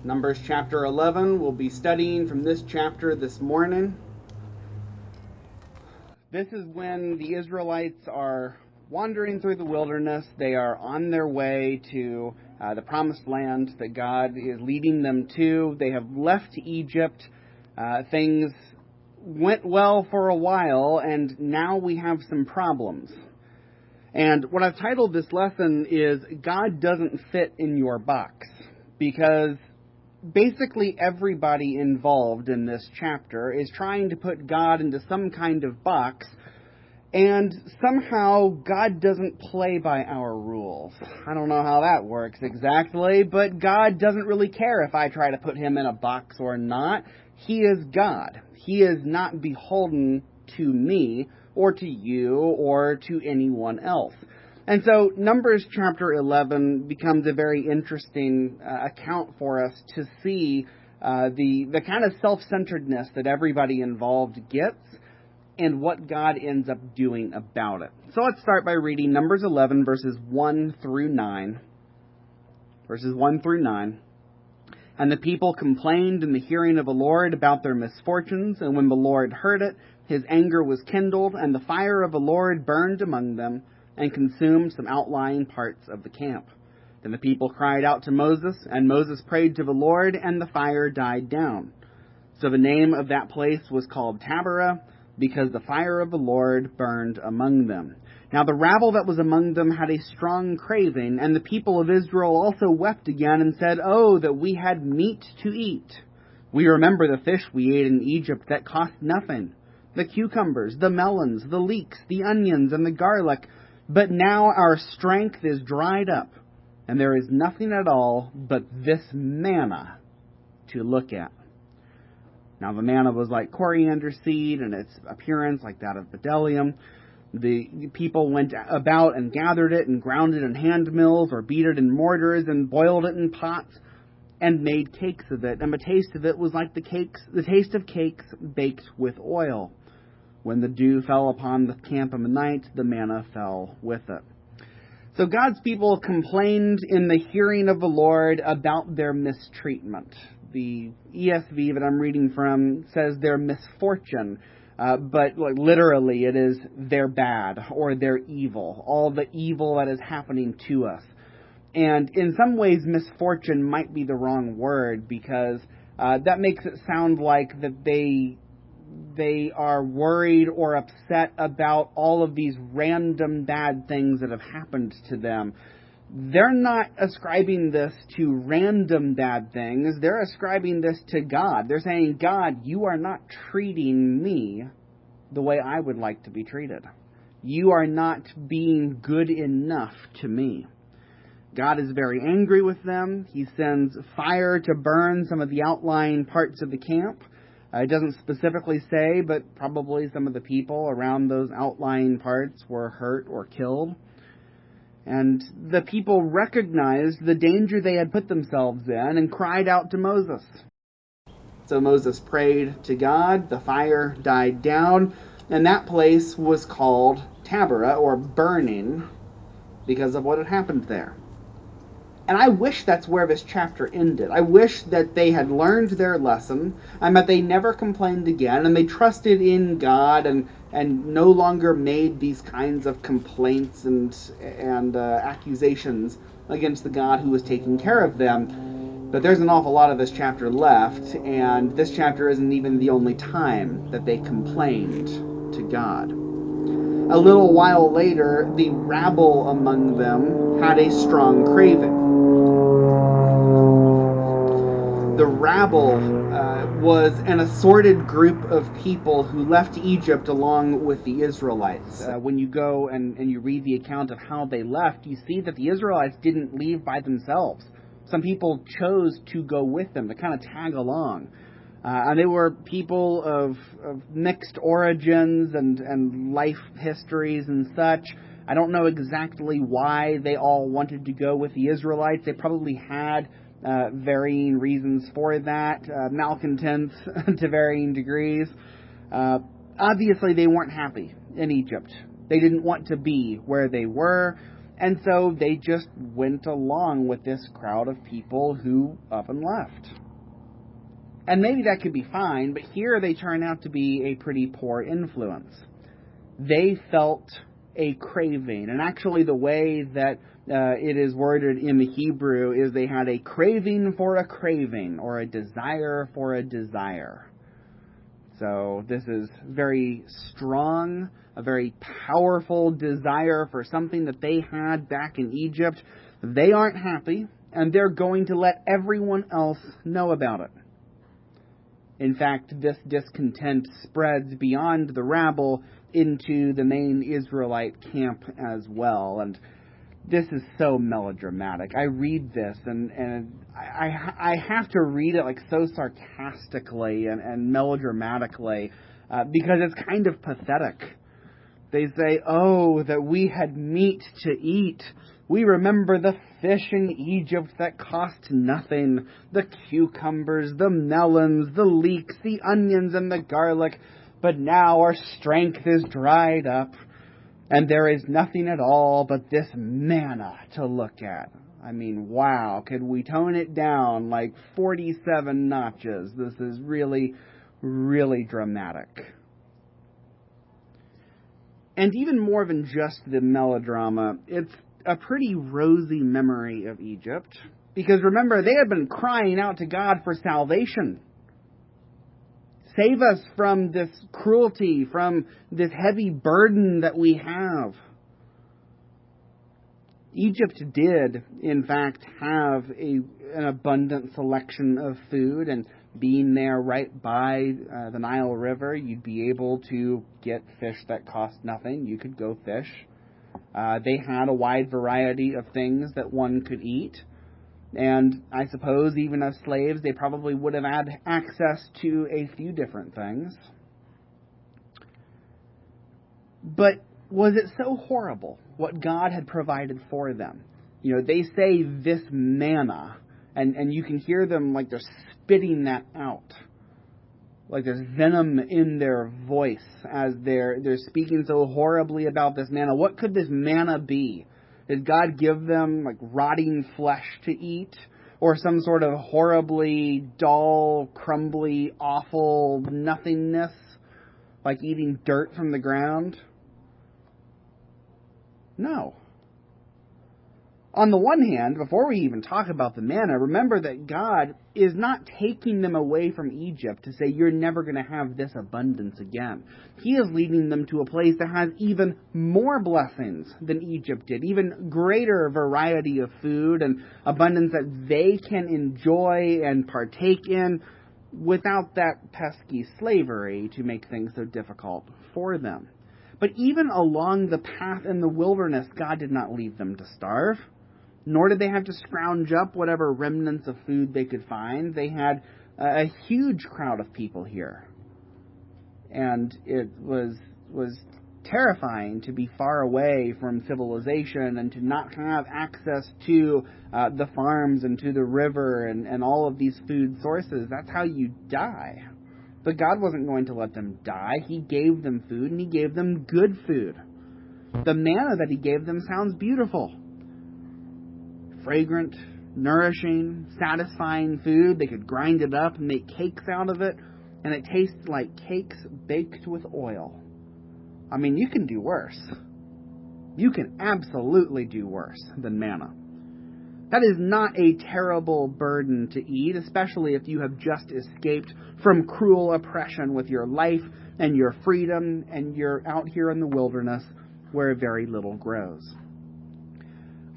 Numbers chapter 11, we'll be studying from this chapter this morning. This is when the Israelites are wandering through the wilderness. They are on their way to the promised land that God is leading them to. They have left Egypt. Things went well for a while, and now we have some problems. And what I've titled this lesson is God Doesn't Fit in Your Box, because basically everybody involved in this chapter is trying to put God into some kind of box, and somehow God doesn't play by our rules. I don't know how that works exactly, but God doesn't really care if I try to put him in a box or not. He is God. He is not beholden to me or to you or to anyone else. And so Numbers chapter 11 becomes a very interesting account for us to see the kind of self-centeredness that everybody involved gets and what God ends up doing about it. So let's start by reading Numbers 11, verses 1 through 9. Verses 1 through 9. And the people complained in the hearing of the Lord about their misfortunes, and when the Lord heard it, his anger was kindled, and the fire of the Lord burned among them, and consumed some outlying parts of the camp. Then the people cried out to Moses, and Moses prayed to the Lord, and the fire died down. So the name of that place was called Taberah, because the fire of the Lord burned among them. Now the rabble that was among them had a strong craving, and the people of Israel also wept again, and said, "Oh, that we had meat to eat! We remember the fish we ate in Egypt that cost nothing, the cucumbers, the melons, the leeks, the onions, and the garlic. But now our strength is dried up, and there is nothing at all but this manna to look at." Now the manna was like coriander seed, and its appearance like that of bdellium. The people went about and gathered it, and ground it in hand mills, or beat it in mortars, and boiled it in pots, and made cakes of it. And the taste of it was like the taste of cakes baked with oil. When the dew fell upon the camp in the night, the manna fell with it. So God's people complained in the hearing of the Lord about their mistreatment. The ESV that I'm reading from says their misfortune, but literally it is their bad or their evil, all the evil that is happening to us. And in some ways, misfortune might be the wrong word, because that makes it sound like that they are worried or upset about all of these random bad things that have happened to them. They're not ascribing this to random bad things. They're ascribing this to God. They're saying, God, you are not treating me the way I would like to be treated. You are not being good enough to me. God is very angry with them. He sends fire to burn some of the outlying parts of the camp. It doesn't specifically say, but probably some of the people around those outlying parts were hurt or killed. And the people recognized the danger they had put themselves in and cried out to Moses. So Moses prayed to God, the fire died down, and that place was called Taberah, or burning, because of what had happened there. And I wish that's where this chapter ended. I wish that they had learned their lesson, and that they never complained again, and they trusted in God, and no longer made these kinds of complaints and accusations against the God who was taking care of them. But there's an awful lot of this chapter left, and this chapter isn't even the only time that they complained to God. A little while later, the rabble among them had a strong craving. The rabble was an assorted group of people who left Egypt along with the Israelites. When you go and you read the account of how they left, you see that the Israelites didn't leave by themselves. Some people chose to go with them, to kind of tag along. And they were people of mixed origins and life histories and such. I don't know exactly why they all wanted to go with the Israelites. They probably had varying reasons for that, malcontents to varying degrees. Obviously, they weren't happy in Egypt. They didn't want to be where they were, And so they just went along with this crowd of people who up and left. And maybe that could be fine, but here they turn out to be a pretty poor influence. They felt a craving. And actually the way that it is worded in the Hebrew is they had a craving for a craving, or a desire for a desire. So this is very strong, a very powerful desire for something that they had back in Egypt. They aren't happy, and they're going to let everyone else know about it. In fact, this discontent spreads beyond the rabble into the main Israelite camp as well. And this is so melodramatic. I read this and I have to read it like so sarcastically and melodramatically because it's kind of pathetic. They say, "Oh, that we had meat to eat. We remember the fish in Egypt that cost nothing, the cucumbers, the melons, the leeks, the onions, and the garlic. But now our strength is dried up, and there is nothing at all but this manna to look at." I mean, wow, could we tone it down like 47 notches? This is really, really dramatic. And even more than just the melodrama, it's a pretty rosy memory of Egypt. Because remember, they had been crying out to God for salvation. Save us from this cruelty, from this heavy burden that we have. Egypt did, in fact, have an abundant selection of food, and being there right by the Nile River, you'd be able to get fish that cost nothing. You could go fish. They had a wide variety of things that one could eat. And I suppose even as slaves, they probably would have had access to a few different things. But was it so horrible what God had provided for them? You know, they say this manna, and you can hear them like they're spitting that out. Like there's venom in their voice as they're speaking so horribly about this manna. What could this manna be? Did God give them like rotting flesh to eat? Or some sort of horribly dull, crumbly, awful nothingness? Like eating dirt from the ground? No. On the one hand, before we even talk about the manna, remember that God is not taking them away from Egypt to say, you're never going to have this abundance again. He is leading them to a place that has even more blessings than Egypt did, even greater variety of food and abundance that they can enjoy and partake in without that pesky slavery to make things so difficult for them. But even along the path in the wilderness, God did not leave them to starve. Nor did they have to scrounge up whatever remnants of food they could find. They had a huge crowd of people here. And it was terrifying to be far away from civilization and to not have access to the farms and to the river and all of these food sources. That's how you die. But God wasn't going to let them die. He gave them food, and He gave them good food. The manna that He gave them sounds beautiful. Fragrant, nourishing, satisfying food. They could grind it up and make cakes out of it, and it tastes like cakes baked with oil. I mean, you can do worse. You can absolutely do worse than manna. That is not a terrible burden to eat, especially if you have just escaped from cruel oppression with your life and your freedom, and you're out here in the wilderness where very little grows.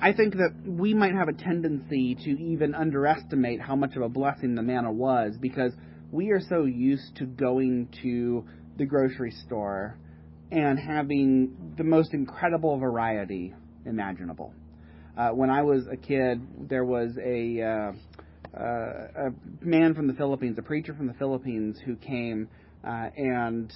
I think that we might have a tendency to even underestimate how much of a blessing the manna was, because we are so used to going to the grocery store and having the most incredible variety imaginable. When I was a kid, there was a man from the Philippines, a preacher from the Philippines, who came and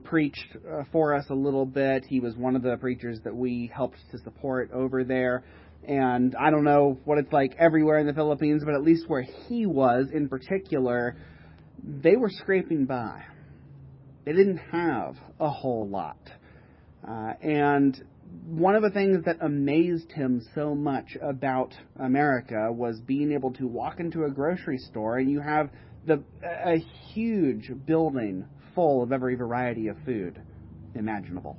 preached for us a little bit. He was one of the preachers that we helped to support over there. And I don't know what it's like everywhere in the Philippines, but at least where he was in particular, they were scraping by. They didn't have a whole lot. And one of the things that amazed him so much about America was being able to walk into a grocery store and you have a huge building full of every variety of food imaginable.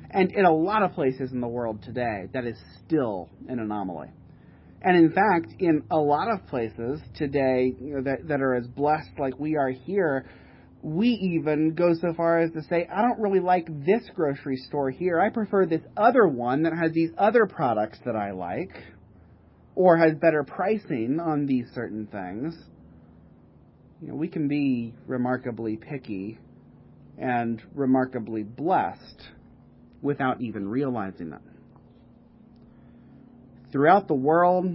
And in a lot of places in the world today, that is still an anomaly. And in fact, in a lot of places today that are as blessed like we are here, we even go so far as to say, I don't really like this grocery store here. I prefer this other one that has these other products that I like, or has better pricing on these certain things. We can be remarkably picky and remarkably blessed without even realizing it. Throughout the world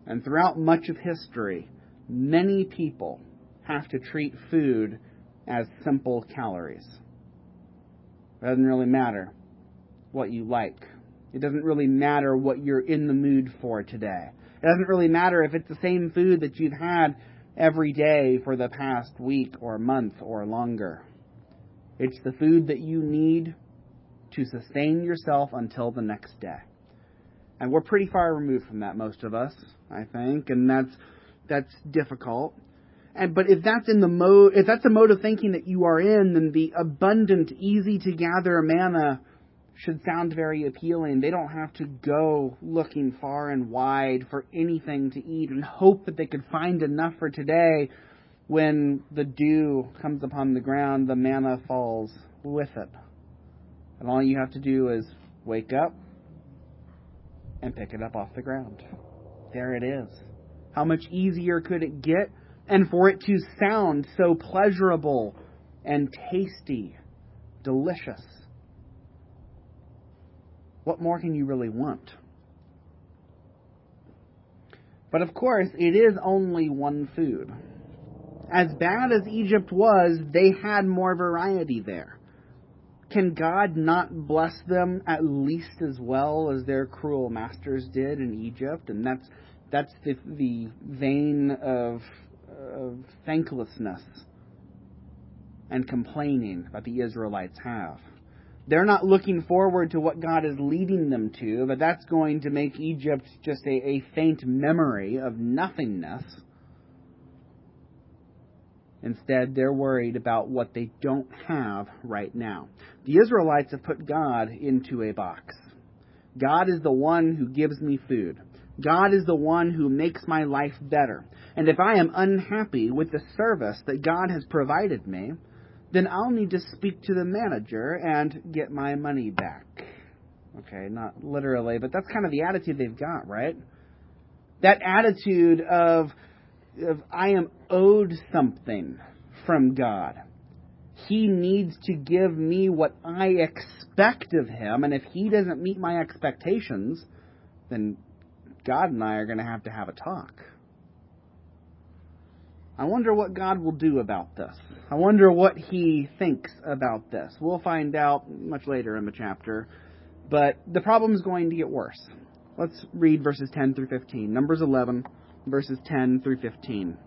and throughout much of history, many people have to treat food as simple calories. It doesn't really matter what you like. It doesn't really matter what you're in the mood for today. It doesn't really matter if it's the same food that you've had every day for the past week or month or longer. It's the food that you need to sustain yourself until the next day. And we're pretty far removed from that, most of us, I think, and that's difficult. But if that's the mode of thinking that you are in, then the abundant, easy to gather manna should sound very appealing. They don't have to go looking far and wide for anything to eat and hope that they could find enough for today. When the dew comes upon the ground, the manna falls with it. And all you have to do is wake up and pick it up off the ground. There it is. How much easier could it get? And for it to sound so pleasurable and tasty, delicious. What more can you really want? But of course, it is only one food. As bad as Egypt was, they had more variety there. Can God not bless them at least as well as their cruel masters did in Egypt? And that's the vein of thanklessness and complaining that the Israelites have. They're not looking forward to what God is leading them to, but that's going to make Egypt just a faint memory of nothingness. Instead, they're worried about what they don't have right now. The Israelites have put God into a box. God is the one who gives me food. God is the one who makes my life better. And if I am unhappy with the service that God has provided me, then I'll need to speak to the manager and get my money back. Okay, not literally, but that's kind of the attitude they've got, right? That attitude of I am owed something from God. He needs to give me what I expect of him, and if he doesn't meet my expectations, then God and I are going to have a talk. I wonder what God will do about this. I wonder what he thinks about this. We'll find out much later in the chapter, but the problem is going to get worse. Let's read verses 10 through 15. Numbers 11, verses 10 through 15.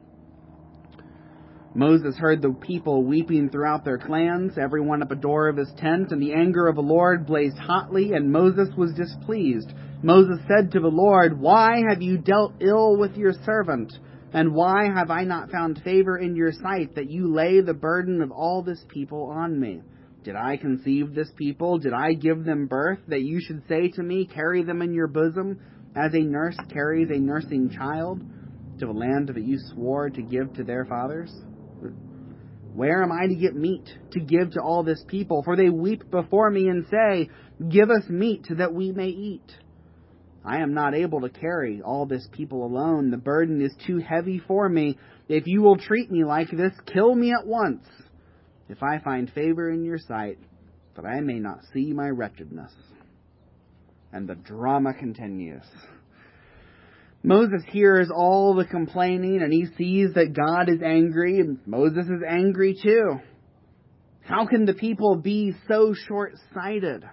Moses heard the people weeping throughout their clans, everyone at the door of his tent, and the anger of the Lord blazed hotly, and Moses was displeased. Moses said to the Lord, "Why have you dealt ill with your servant? And why have I not found favor in your sight that you lay the burden of all this people on me? Did I conceive this people? Did I give them birth, that you should say to me, carry them in your bosom, as a nurse carries a nursing child, to the land that you swore to give to their fathers? Where am I to get meat to give to all this people? For they weep before me and say, give us meat that we may eat. I am not able to carry all this people alone. The burden is too heavy for me. If you will treat me like this, kill me at once, if I find favor in your sight, that I may not see my wretchedness." And the drama continues. Moses hears all the complaining, and he sees that God is angry, and Moses is angry too. How can the people be so short-sighted?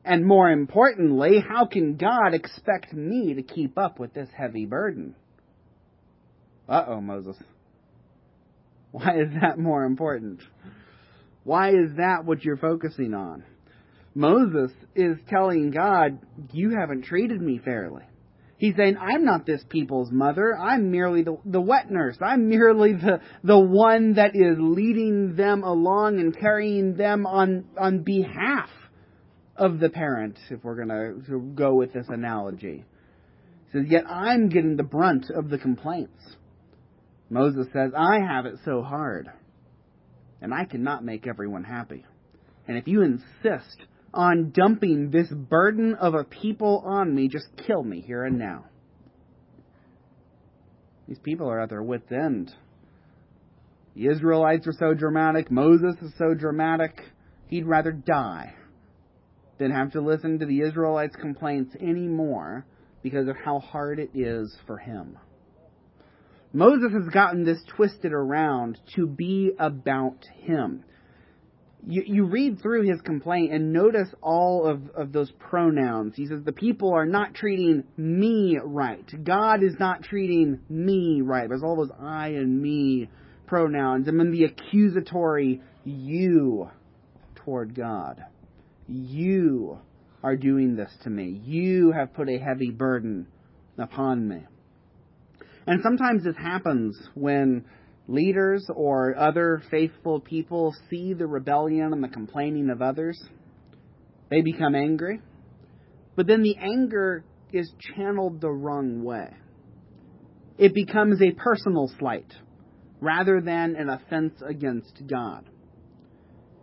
And more importantly, how can God expect me to keep up with this heavy burden? Uh-oh, Moses. Why is that more important? Why is that what you're focusing on? Moses is telling God, you haven't treated me fairly. He's saying, I'm not this people's mother. I'm merely the wet nurse. I'm merely the one that is leading them along and carrying them on behalf of the parent, if we're going to go with this analogy. He says, yet I'm getting the brunt of the complaints. Moses says, I have it so hard, and I cannot make everyone happy. And if you insist on dumping this burden of a people on me, just kill me here and now. These people are at their wit's end. The Israelites are so dramatic. Moses is so dramatic. He'd rather die than have to listen to the Israelites' complaints anymore because of how hard it is for him. Moses has gotten this twisted around to be about him. You read through his complaint and notice all of those pronouns. He says, the people are not treating me right. God is not treating me right. There's all those I and me pronouns. And then the accusatory you toward God. You are doing this to me. You have put a heavy burden upon me. And sometimes this happens when leaders or other faithful people see the rebellion and the complaining of others. They become angry. But then the anger is channeled the wrong way. It becomes a personal slight rather than an offense against God.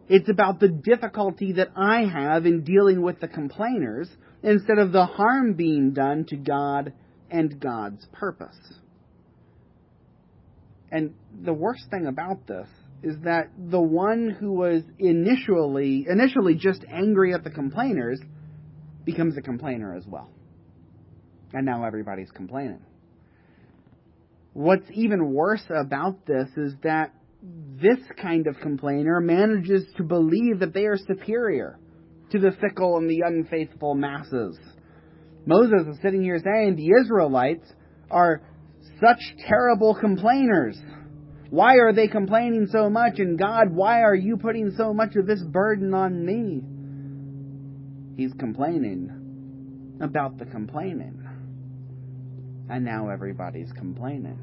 It's about the difficulty that I have in dealing with the complainers instead of the harm being done to God and God's purpose. And the worst thing about this is that the one who was initially just angry at the complainers becomes a complainer as well. And now everybody's complaining. What's even worse about this is that this kind of complainer manages to believe that they are superior to the fickle and the unfaithful masses. Moses is sitting here saying the Israelites are such terrible complainers. Why are they complaining so much? And God, why are you putting so much of this burden on me? He's complaining about the complaining. And now everybody's complaining.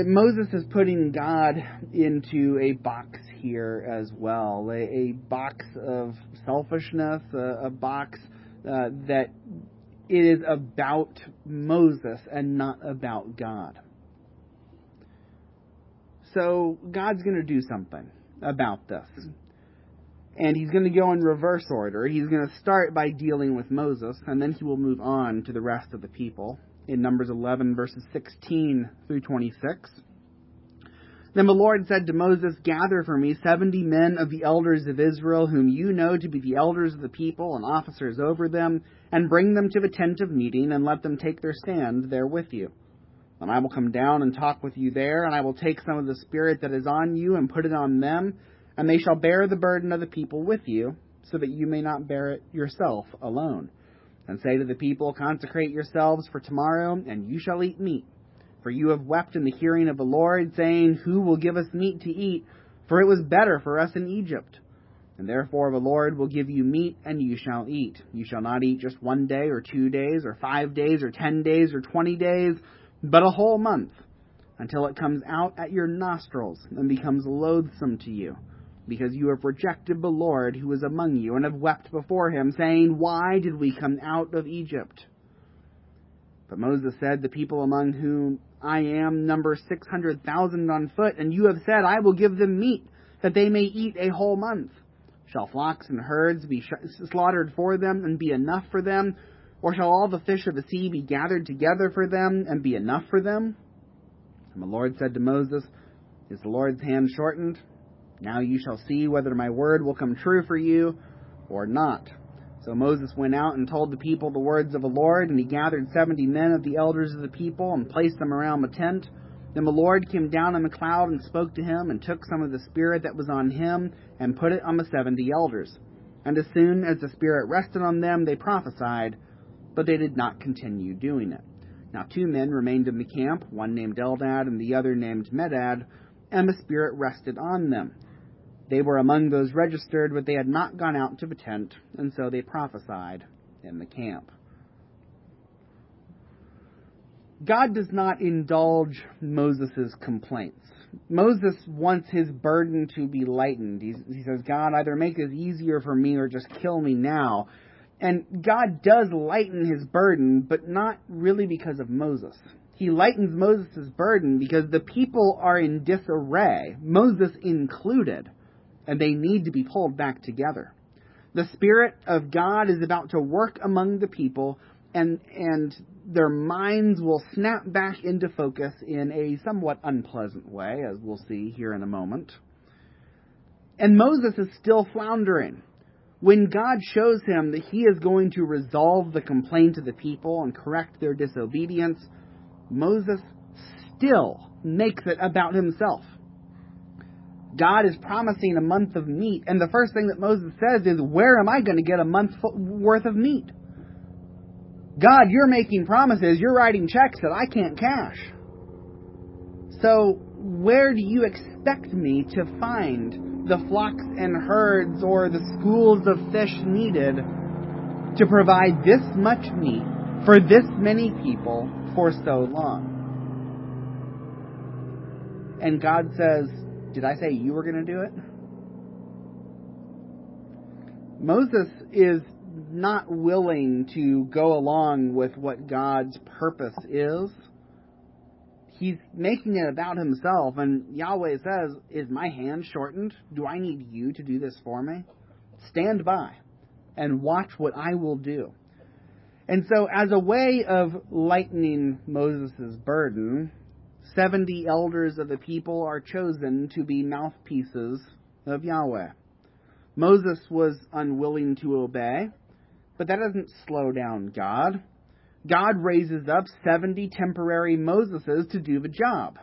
Moses is putting God into a box here as well. A box of selfishness, a box that it is about Moses and not about God. So God's going to do something about this. And he's going to go in reverse order. He's going to start by dealing with Moses, and then he will move on to the rest of the people in Numbers 11, verses 16 through 26. Then the Lord said to Moses, gather for me 70 men of the elders of Israel, whom you know to be the elders of the people and officers over them, and bring them to the tent of meeting, and let them take their stand there with you. And I will come down and talk with you there, and I will take some of the Spirit that is on you and put it on them, and they shall bear the burden of the people with you, so that you may not bear it yourself alone. And say to the people, consecrate yourselves for tomorrow, and you shall eat meat. For you have wept in the hearing of the Lord, saying, who will give us meat to eat? For it was better for us in Egypt. And therefore the Lord will give you meat, and you shall eat. You shall not eat just 1 day, or 2 days, or 5 days, or 10 days, or 20 days, but a whole month, until it comes out at your nostrils, and becomes loathsome to you, because you have rejected the Lord who is among you, and have wept before him, saying, why did we come out of Egypt? But Moses said, the people among whom I am number 600,000 on foot, and you have said, I will give them meat, that they may eat a whole month. Shall flocks and herds be slaughtered for them, and be enough for them? Or shall all the fish of the sea be gathered together for them, and be enough for them? And the Lord said to Moses, is the Lord's hand shortened? Now you shall see whether my word will come true for you, or not. So Moses went out and told the people the words of the Lord, and he gathered 70 men of the elders of the people, and placed them around the tent. Then the Lord came down in the cloud and spoke to him, and took some of the Spirit that was on him, and put it on the 70 elders. And as soon as the Spirit rested on them, they prophesied, but they did not continue doing it. Now 2 men remained in the camp, one named Eldad and the other named Medad, and the Spirit rested on them. They were among those registered, but they had not gone out to the tent, and so they prophesied in the camp. God does not indulge Moses' complaints. Moses wants his burden to be lightened. He says, God, either make this easier for me or just kill me now. And God does lighten his burden, but not really because of Moses. He lightens Moses' burden because the people are in disarray, Moses included, and they need to be pulled back together. The Spirit of God is about to work among the people, and their minds will snap back into focus in a somewhat unpleasant way, as we'll see here in a moment. And Moses is still floundering. When God shows him that he is going to resolve the complaint of the people and correct their disobedience, Moses still makes it about himself. God is promising a month of meat, and the first thing that Moses says is, where am I going to get a month's worth of meat? God, you're making promises, you're writing checks that I can't cash. So where do you expect me to find the flocks and herds or the schools of fish needed to provide this much meat for this many people for so long? And God says, did I say you were going to do it? Moses is not willing to go along with what God's purpose is. He's making it about himself, and Yahweh says, is my hand shortened? Do I need you to do this for me? Stand by and watch what I will do. And so as a way of lightening Moses' burden, 70 elders of the people are chosen to be mouthpieces of Yahweh. Moses was unwilling to obey, but that doesn't slow down God. God raises up 70 temporary Moseses to do the job.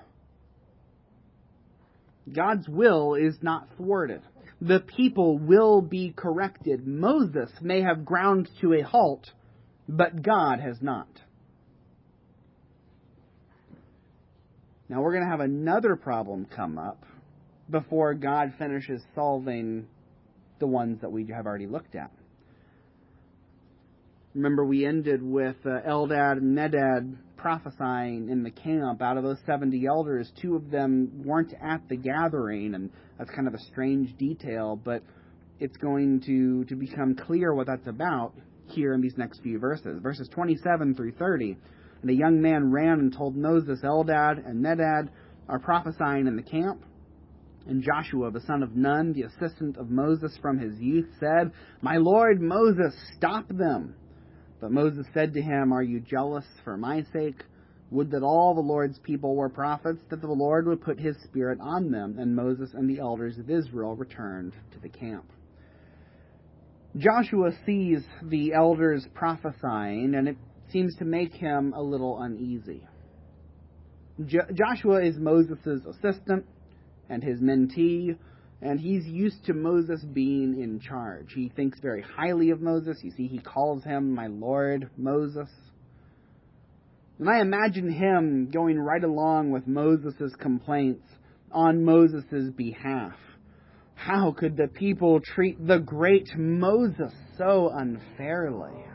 God's will is not thwarted. The people will be corrected. Moses may have ground to a halt, but God has not. Now we're going to have another problem come up before God finishes solving the ones that we have already looked at. Remember, we ended with Eldad and Medad prophesying in the camp. Out of those 70 elders, 2 of them weren't at the gathering, and that's kind of a strange detail, but it's going to become clear what that's about here in these next few verses. Verses 27 through 30. And a young man ran and told Moses, Eldad and Medad are prophesying in the camp. And Joshua, the son of Nun, the assistant of Moses from his youth, said, My lord Moses, stop them. But Moses said to him, Are you jealous for my sake? Would that all the Lord's people were prophets, that the Lord would put his spirit on them. And Moses and the elders of Israel returned to the camp. Joshua sees the elders prophesying, and it seems to make him a little uneasy. Joshua is Moses' assistant and his mentee, and he's used to Moses being in charge. He thinks very highly of Moses. You see, he calls him my Lord Moses. And I imagine him going right along with Moses' complaints on Moses' behalf. How could the people treat the great Moses so unfairly?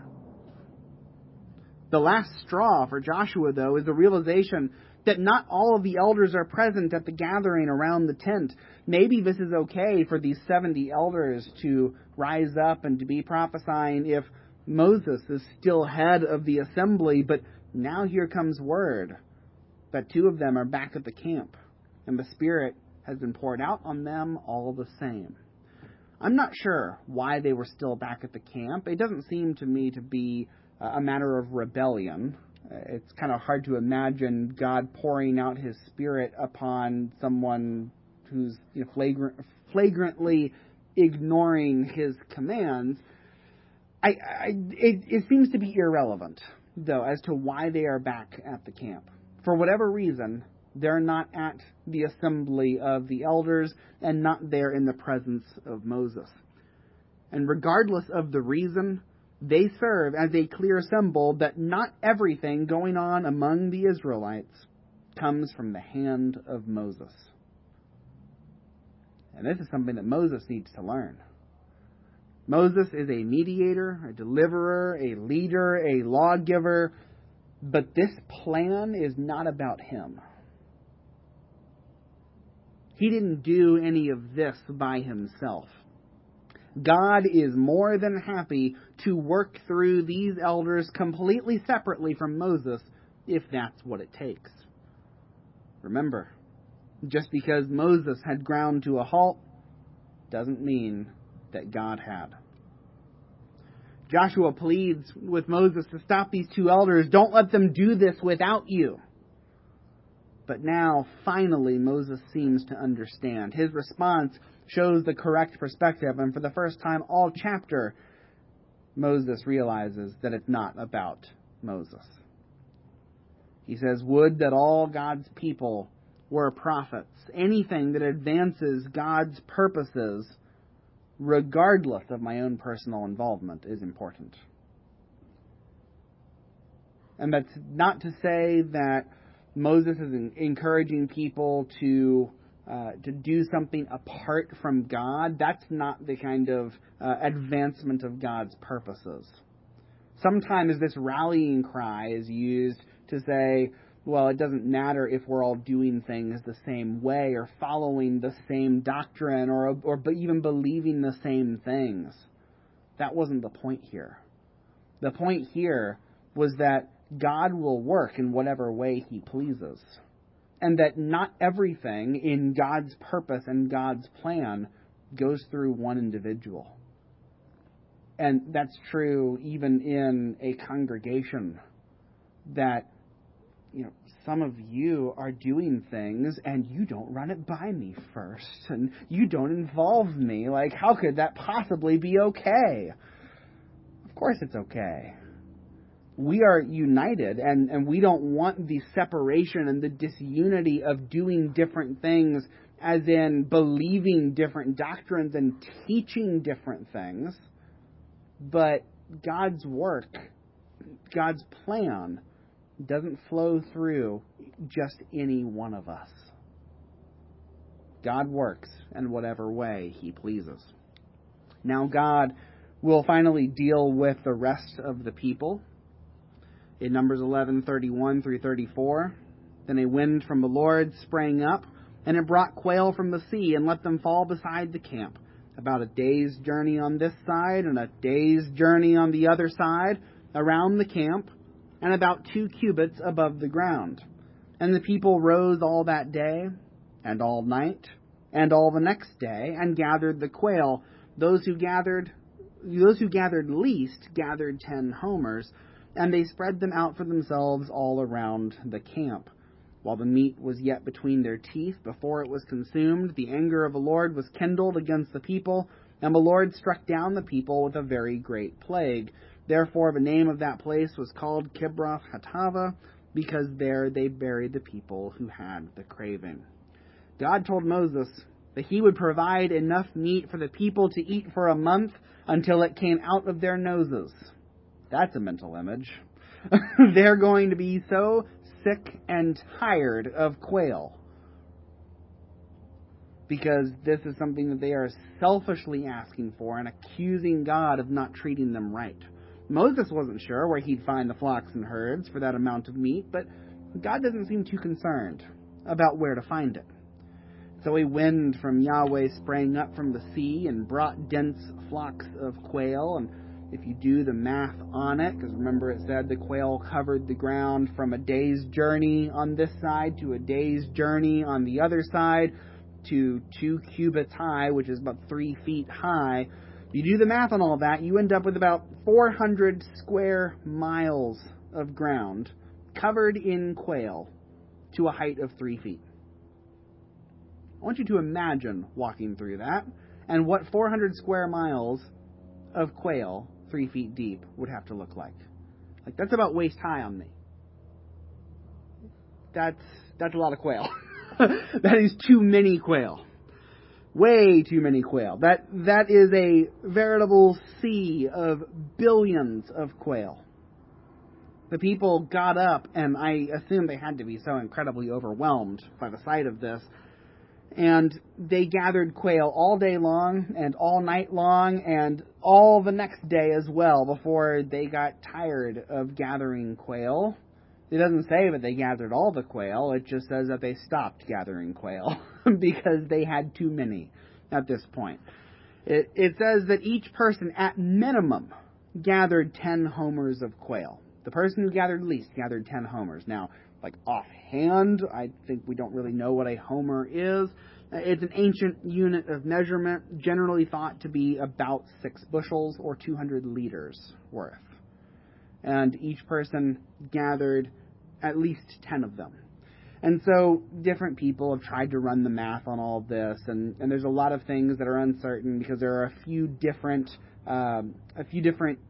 The last straw for Joshua, though, is the realization that not all of the elders are present at the gathering around the tent. Maybe this is okay for these 70 elders to rise up and to be prophesying if Moses is still head of the assembly, but now here comes word that 2 of them are back at the camp, and the Spirit has been poured out on them all the same. I'm not sure why they were still back at the camp. It doesn't seem to me to be a matter of rebellion. It's kind of hard to imagine God pouring out his Spirit upon someone who's flagrantly ignoring his commands. It seems to be irrelevant, though, as to why they are back at the camp. For whatever reason, they're not at the assembly of the elders and not there in the presence of Moses. And regardless of the reason, they serve as a clear symbol that not everything going on among the Israelites comes from the hand of Moses. And this is something that Moses needs to learn. Moses is a mediator, a deliverer, a leader, a lawgiver, but this plan is not about him. He didn't do any of this by himself. God is more than happy to work through these elders completely separately from Moses if that's what it takes. Remember, just because Moses had ground to a halt doesn't mean that God had. Joshua pleads with Moses to stop these two elders. Don't let them do this without you. But now, finally, Moses seems to understand. His response shows the correct perspective, and for the first time all chapter, Moses realizes that it's not about Moses. He says, "Would that all God's people were prophets." Anything that advances God's purposes, regardless of my own personal involvement, is important. And that's not to say that Moses is encouraging people to do something apart from God. That's not the kind of advancement of God's purposes. Sometimes this rallying cry is used to say, well, it doesn't matter if we're all doing things the same way or following the same doctrine or even believing the same things. That wasn't the point here. The point here was that God will work in whatever way he pleases, and that not everything in God's purpose and God's plan goes through one individual. And that's true even in a congregation, that some of you are doing things and you don't run it by me first, and you don't involve me. Like, how could that possibly be okay? Of course it's okay. We are united, and we don't want the separation and the disunity of doing different things, as in believing different doctrines and teaching different things. But God's work, God's plan, doesn't flow through just any one of us. God works in whatever way he pleases. Now God will finally deal with the rest of the people. In Numbers 11:31 through 34, then a wind from the Lord sprang up, and it brought quail from the sea and let them fall beside the camp, about a day's journey on this side and a day's journey on the other side, around the camp, and about 2 cubits above the ground. And the people rose all that day, and all night, and all the next day, and gathered the quail. Those who gathered least gathered 10 homers, and they spread them out for themselves all around the camp. While the meat was yet between their teeth, before it was consumed, the anger of the Lord was kindled against the people, and the Lord struck down the people with a very great plague. Therefore the name of that place was called Kibroth Hattaavah, because there they buried the people who had the craving. God told Moses that he would provide enough meat for the people to eat for a month until it came out of their noses. That's a mental image. They're going to be so sick and tired of quail, because this is something that they are selfishly asking for and accusing God of not treating them right. Moses wasn't sure where he'd find the flocks and herds for that amount of meat, but God doesn't seem too concerned about where to find it. So a wind from Yahweh sprang up from the sea and brought dense flocks of quail. And if you do the math on it, because remember it said the quail covered the ground from a day's journey on this side to a day's journey on the other side to 2 cubits high, which is about 3 feet high. You do the math on all of that, you end up with about 400 square miles of ground covered in quail to a height of 3 feet. I want you to imagine walking through that and what 400 square miles of quail 3 feet deep would have to look like. Like, that's about waist high on me. That's a lot of quail. That is too many quail. Way too many quail. That is a veritable sea of billions of quail. The people got up, and I assume they had to be so incredibly overwhelmed by the sight of this, And they gathered quail all day long and all night long and all the next day as well before they got tired of gathering quail. It doesn't say that they gathered all the quail. It just says that they stopped gathering quail because they had too many at this point. It says that each person at minimum gathered 10 homers of quail. The person who gathered least gathered 10 homers. Now, like offhand, I think we don't really know what a homer is. It's an ancient unit of measurement, generally thought to be about 6 bushels or 200 liters worth. And each person gathered at least 10 of them. And so different people have tried to run the math on all of this, and there's a lot of things that are uncertain because there are a few different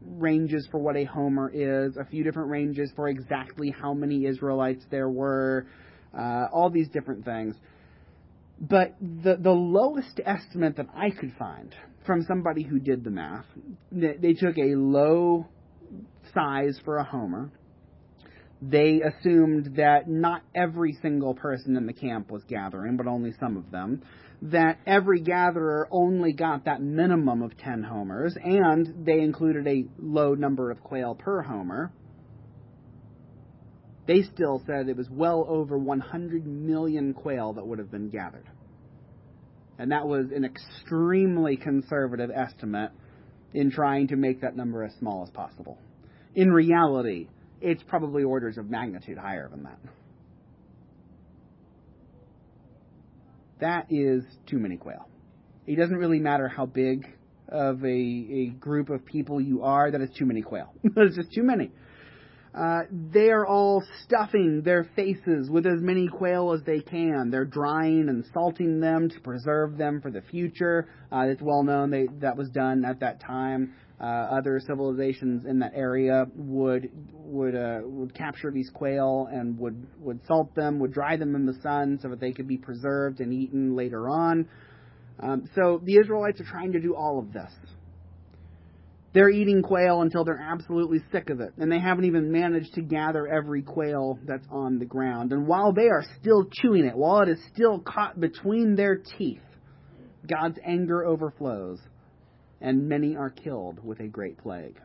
ranges for what a homer is, a few different ranges for exactly how many Israelites there were, all these different things. But the lowest estimate that I could find from somebody who did the math, they took a low size for a homer. They assumed that not every single person in the camp was gathering, but only some of them. That every gatherer only got that minimum of 10 homers, and they included a low number of quail per homer. They still said it was well over 100 million quail that would have been gathered. And that was an extremely conservative estimate in trying to make that number as small as possible. In reality, it's probably orders of magnitude higher than that. That is too many quail. It doesn't really matter how big of a group of people you are, that is too many quail. It's just too many. They are all stuffing their faces with as many quail as they can. They're drying and salting them to preserve them for the future. It's well known that was done at that time. Other civilizations in that area would capture these quail and would salt them, would dry them in the sun so that they could be preserved and eaten later on. So the Israelites are trying to do all of this. They're eating quail until they're absolutely sick of it, and they haven't even managed to gather every quail that's on the ground. And while they are still chewing it, while it is still caught between their teeth, God's anger overflows, and many are killed with a great plague.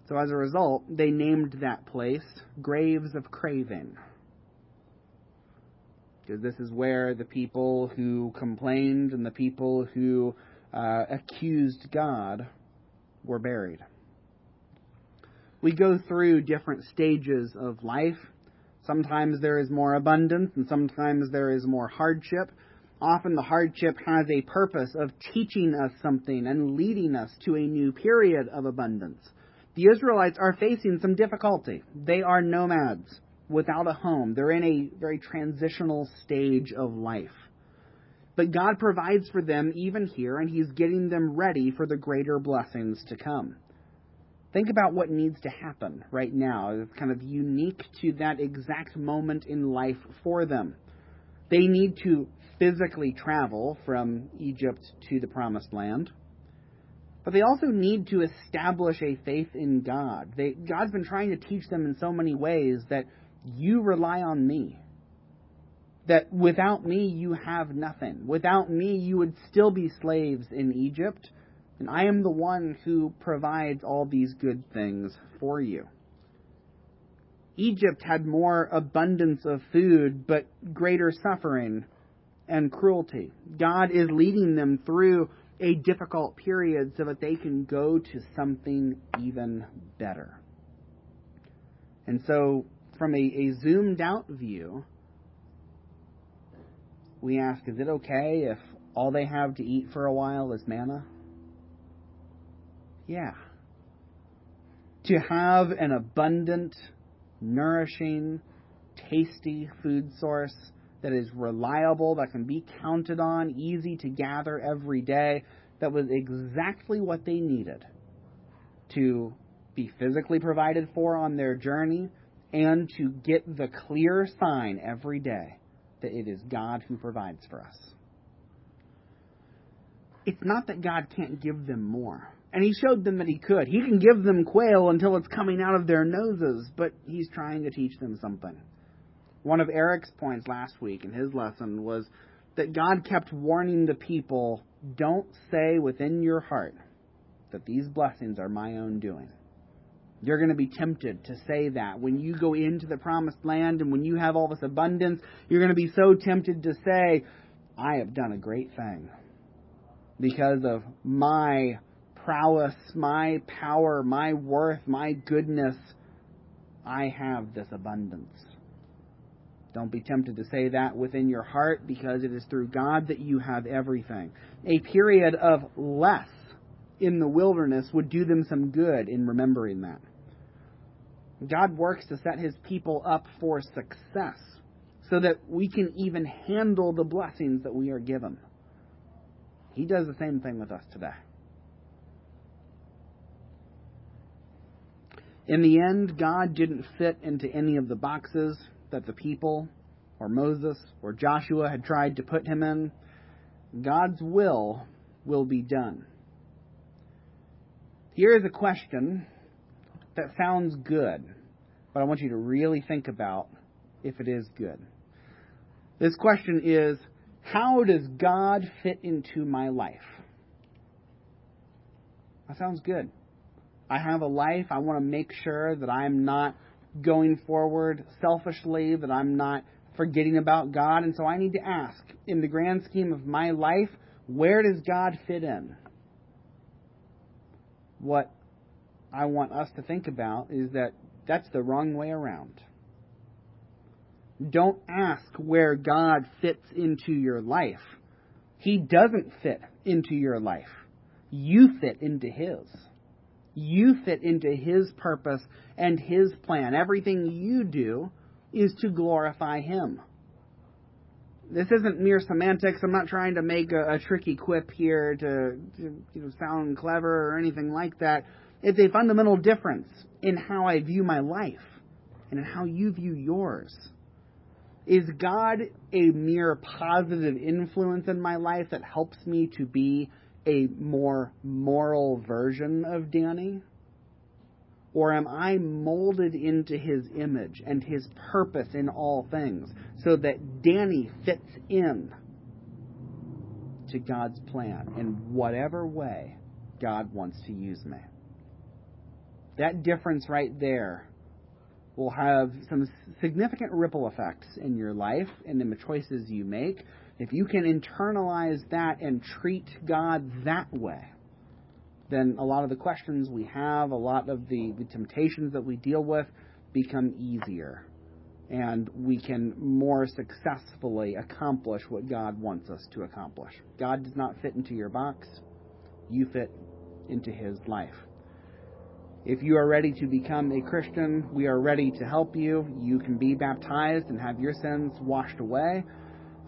So as a result, they named that place Graves of Craving, because this is where the people who complained and the people who accused God were buried. We go through different stages of life. Sometimes there is more abundance and sometimes there is more hardship. Often the hardship has a purpose of teaching us something and leading us to a new period of abundance. The Israelites are facing some difficulty. They are nomads without a home. They're in a very transitional stage of life. But God provides for them even here, and He's getting them ready for the greater blessings to come. Think about what needs to happen right now. It's kind of unique to that exact moment in life for them. They need to physically travel from Egypt to the Promised Land, but they also need to establish a faith in God. God's been trying to teach them in so many ways that you rely on me. That without me, you have nothing. Without me, you would still be slaves in Egypt. And I am the one who provides all these good things for you. Egypt had more abundance of food, but greater suffering and cruelty. God is leading them through a difficult period so that they can go to something even better. And so, from a zoomed out view, we ask, is it okay if all they have to eat for a while is manna? Yeah. To have an abundant, nourishing, tasty food source that is reliable, that can be counted on, easy to gather every day, that was exactly what they needed to be physically provided for on their journey and to get the clear sign every day that it is God who provides for us. It's not that God can't give them more. And He showed them that He could. He can give them quail until it's coming out of their noses, but He's trying to teach them something. One of Eric's points last week in his lesson was that God kept warning the people, don't say within your heart that these blessings are my own doing. You're going to be tempted to say that. When you go into the promised land and when you have all this abundance, you're going to be so tempted to say, I have done a great thing. Because of my prowess, my power, my worth, my goodness, I have this abundance. Don't be tempted to say that within your heart, because it is through God that you have everything. A period of less in the wilderness would do them some good in remembering that. God works to set his people up for success so that we can even handle the blessings that we are given. He does the same thing with us today. In the end, God didn't fit into any of the boxes that the people or Moses or Joshua had tried to put him in. God's will be done. Here is a question that sounds good, but I want you to really think about if it is good. This question is, how does God fit into my life? That sounds good. I have a life. I want to make sure that I'm not going forward selfishly, that I'm not forgetting about God. And so I need to ask, in the grand scheme of my life, where does God fit in? What I want us to think about is that that's the wrong way around. Don't ask where God fits into your life. He doesn't fit into your life. You fit into His. You fit into His purpose and His plan. Everything you do is to glorify Him. This isn't mere semantics. I'm not trying to make a tricky quip here to sound clever or anything like that. It's a fundamental difference in how I view my life and in how you view yours. Is God a mere positive influence in my life that helps me to be a more moral version of Danny? Or am I molded into His image and His purpose in all things so that Danny fits in to God's plan in whatever way God wants to use me? That difference right there will have some significant ripple effects in your life and in the choices you make. If you can internalize that and treat God that way, then a lot of the questions we have, a lot of the temptations that we deal with become easier. And we can more successfully accomplish what God wants us to accomplish. God does not fit into your box. You fit into His life. If you are ready to become a Christian, we are ready to help you. You can be baptized and have your sins washed away.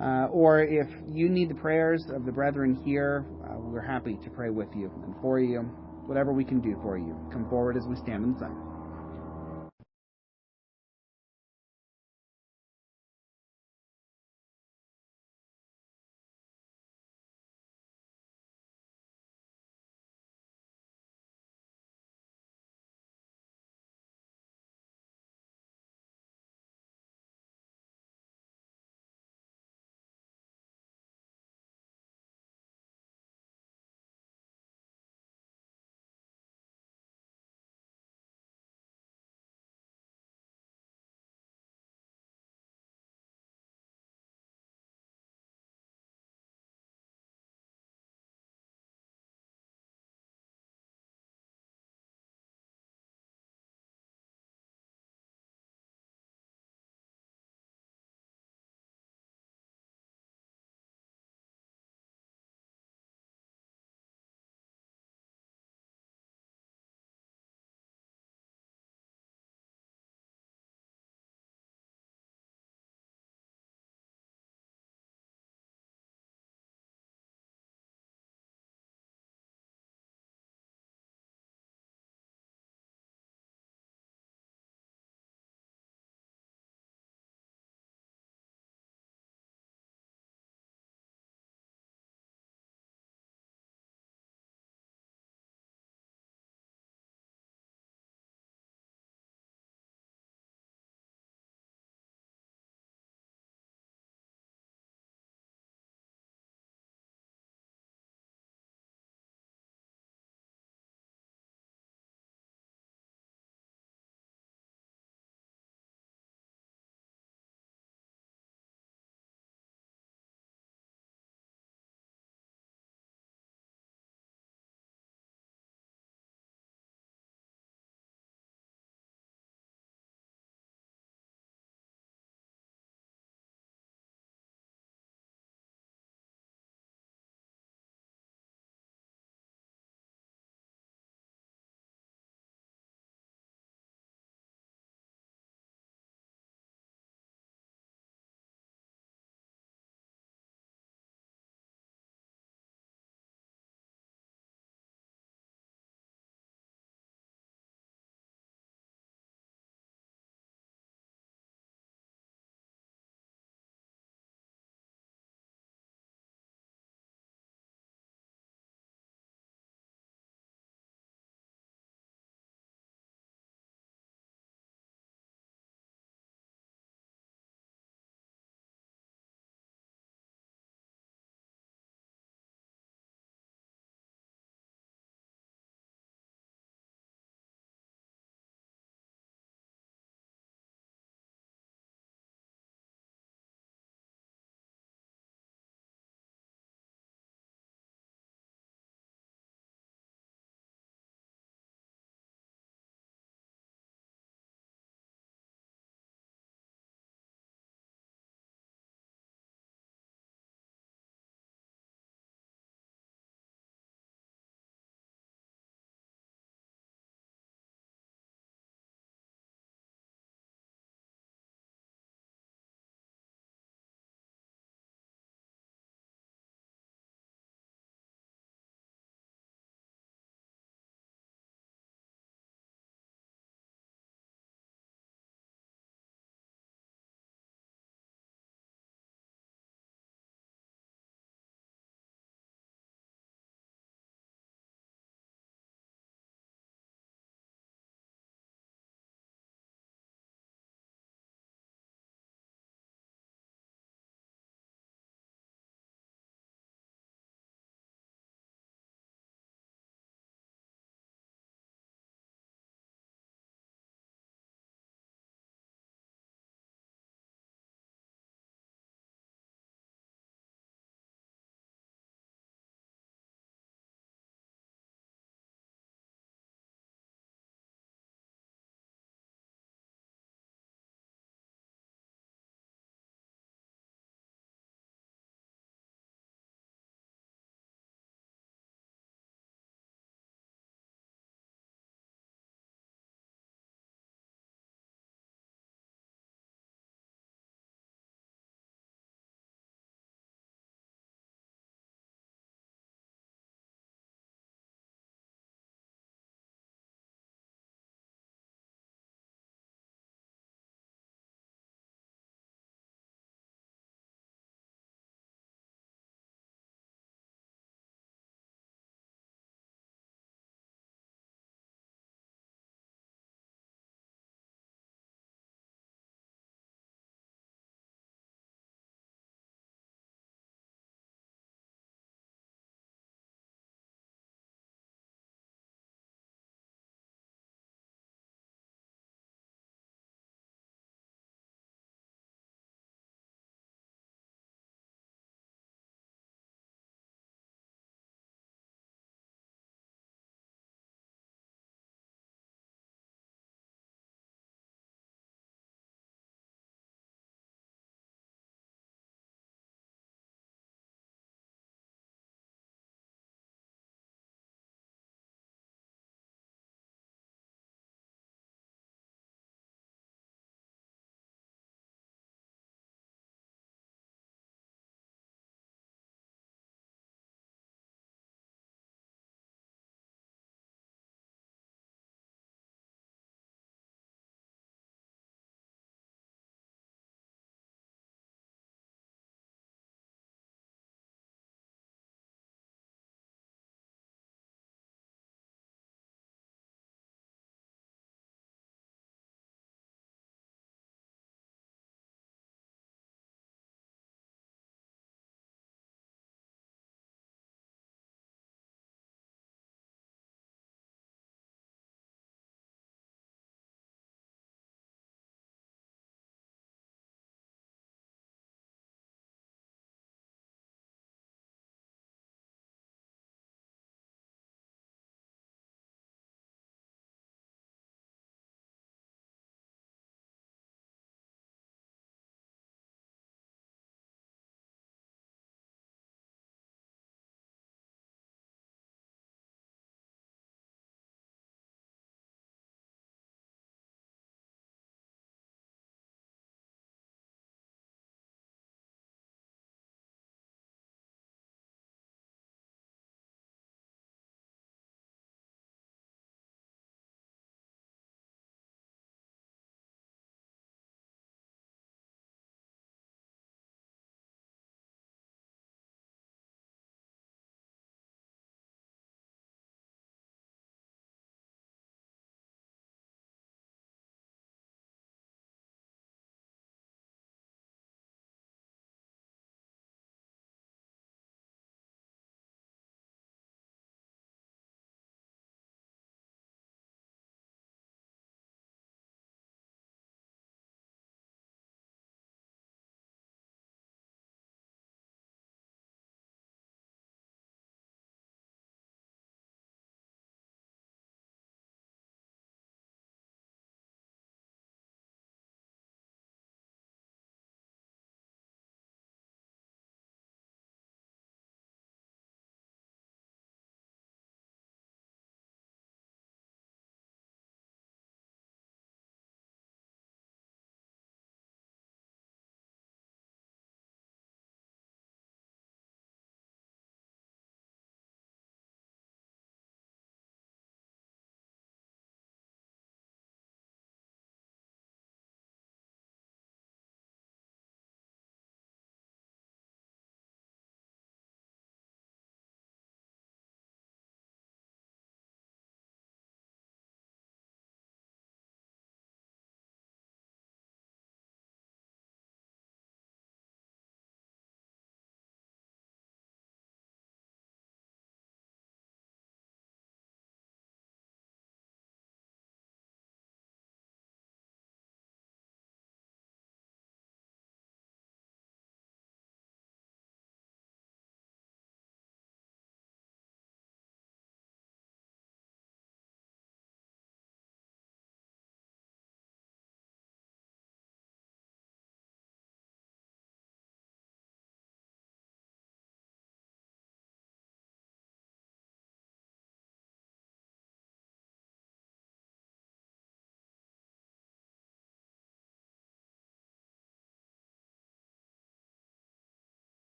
Or if you need the prayers of the brethren here, we're happy to pray with you and for you. Whatever we can do for you, come forward as we stand and sing.